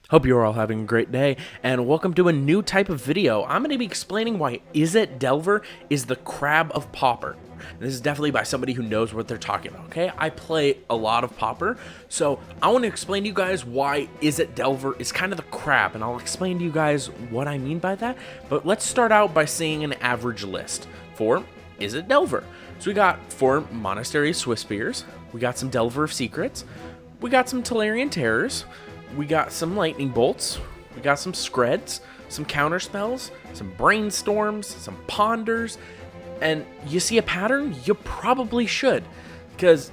Hope you're all having a great day, and welcome to a new type of video. I'm going to be explaining why Izzet Delver is the crab of Pauper. And this is definitely by somebody who knows what they're talking about, okay? I play a lot of Pauper, so I want to explain to you guys why Izzet Delver is kind of the crab, and I'll explain to you guys what I mean by that. But let's start out by seeing an average list for Izzet Delver. So we got 4 Monastery Swiftspears, we got some Delver of Secrets, we got some Tolarian Terrors, we got some lightning bolts, we got some screds, some counter spells, some brainstorms, some ponders, and you see a pattern? You probably should, because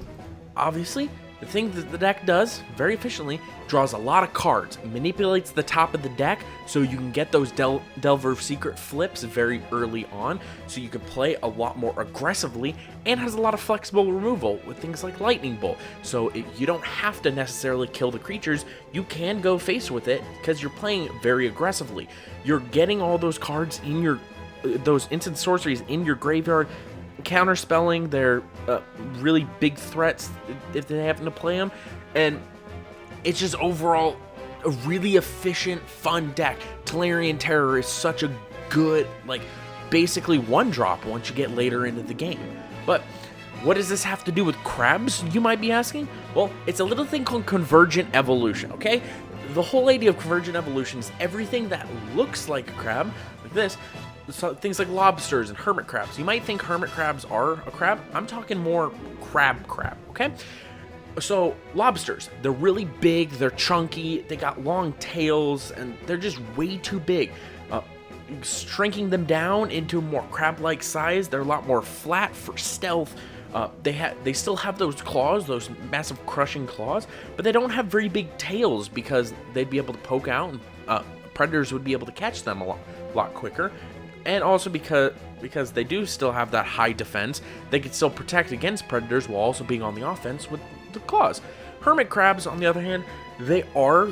obviously the thing that the deck does very efficiently draws a lot of cards, manipulates the top of the deck so you can get those Delver of Secret flips very early on, so you can play a lot more aggressively, and has a lot of flexible removal with things like Lightning Bolt. So you don't have to necessarily kill the creatures, you can go face with it because you're playing very aggressively. You're getting all those cards in your, those instant sorceries in your graveyard, counterspelling their really big threats if they happen to play them, and it's just overall a really efficient, fun deck. Tolarian Terror is such a good, like, basically one drop once you get later into the game. But what does this have to do with crabs, you might be asking? Well, it's a little thing called Convergent Evolution, okay? The whole idea of Convergent Evolution is everything that looks like a crab, like this, so things like lobsters and hermit crabs. You might think hermit crabs are a crab. I'm talking more crab, okay? So lobsters, they're really big, they're chunky, they got long tails, and they're just way too big. Shrinking them down into a more crab-like size, they're a lot more flat for stealth. They still have those claws, those massive crushing claws, but they don't have very big tails because they'd be able to poke out, and predators would be able to catch them a lot quicker. And also because they do still have that high defense, they can still protect against predators while also being on the offense with the claws. Hermit crabs, on the other hand, they are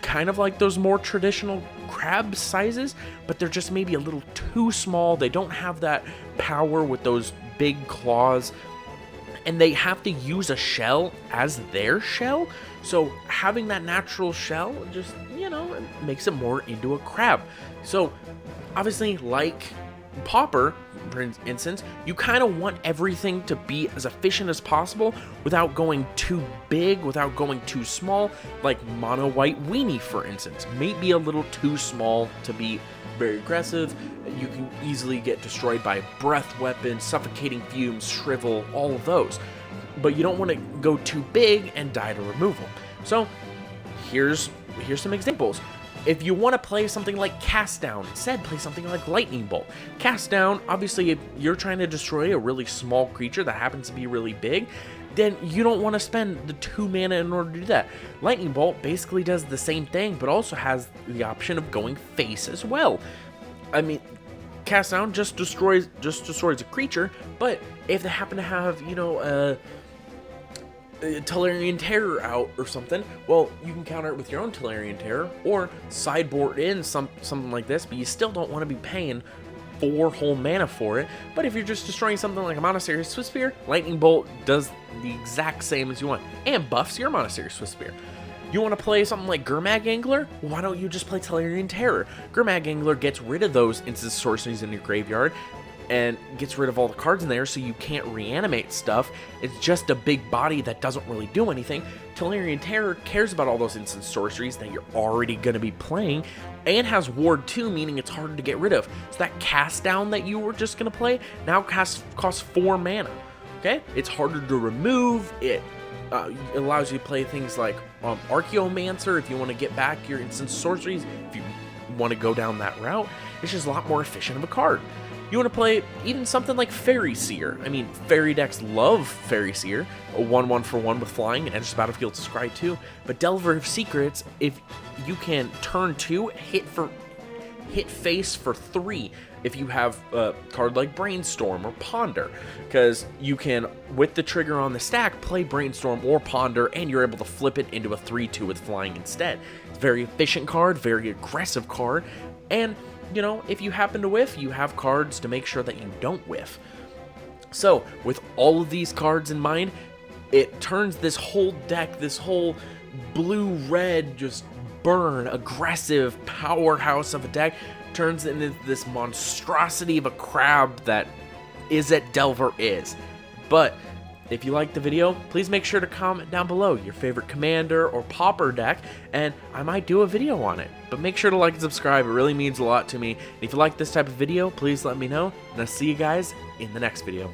kind of like those more traditional crab sizes, but they're just maybe a little too small. They don't have that power with those big claws, and they have to use a shell as their shell. So having that natural shell just, it makes it more into a crab. So obviously, like Pauper, for instance, you kind of want everything to be as efficient as possible without going too big, without going too small. Like Mono White Weenie, for instance, may be a little too small to be very aggressive. You can easily get destroyed by breath weapon, suffocating fumes, shrivel, all of those. But you don't want to go too big and die to removal. So here's some examples. If you want to play something like Cast Down, instead play something like Lightning Bolt. Cast Down, obviously, if you're trying to destroy a really small creature that happens to be really big, then you don't want to spend the 2 mana in order to do that. Lightning Bolt basically does the same thing, but also has the option of going face as well. I mean, Cast Down just destroys a creature, but if they happen to have, Tolarian Terror out or something, well, you can counter it with your own Tolarian Terror, or sideboard in something like this, but you still don't want to be paying 4 whole mana for it. But if you're just destroying something like a Monastery Swiftspear, Lightning Bolt does the exact same as you want, and buffs your Monastery Swiftspear. You want to play something like Gurmag Angler? Well, why don't you just play Tolarian Terror? Gurmag Angler gets rid of those instant sorceries in your graveyard, and gets rid of all the cards in there, so you can't reanimate stuff. It's just a big body that doesn't really do anything. Tolarian Terror cares about all those instant sorceries that you're already going to be playing, and has Ward 2, meaning it's harder to get rid of. So that Cast Down that you were just going to play now costs 4 mana. Okay? It's harder to remove. It allows you to play things like Archaeomancer if you want to get back your instant sorceries, if you want to go down that route. It's just a lot more efficient of a card. You want to play even something like Fairy Seer. I mean, Fairy decks love Fairy Seer, a 1/1 for 1 with flying, and enters Battlefield to scry 2. But Delver of Secrets, if you can turn 2, hit face for 3 if you have a card like Brainstorm or Ponder, because you can, with the trigger on the stack, play Brainstorm or Ponder, and you're able to flip it into a 3/2 with flying instead. It's a very efficient card, very aggressive card, and if you happen to whiff, you have cards to make sure that you don't whiff. So, with all of these cards in mind, it turns this whole deck, this whole blue-red, just burn, aggressive powerhouse of a deck turns into this monstrosity of a crab that Izzet Delver is. But if you liked the video, please make sure to comment down below your favorite commander or pauper deck, and I might do a video on it. But make sure to like and subscribe, it really means a lot to me. And if you like this type of video, please let me know, and I'll see you guys in the next video.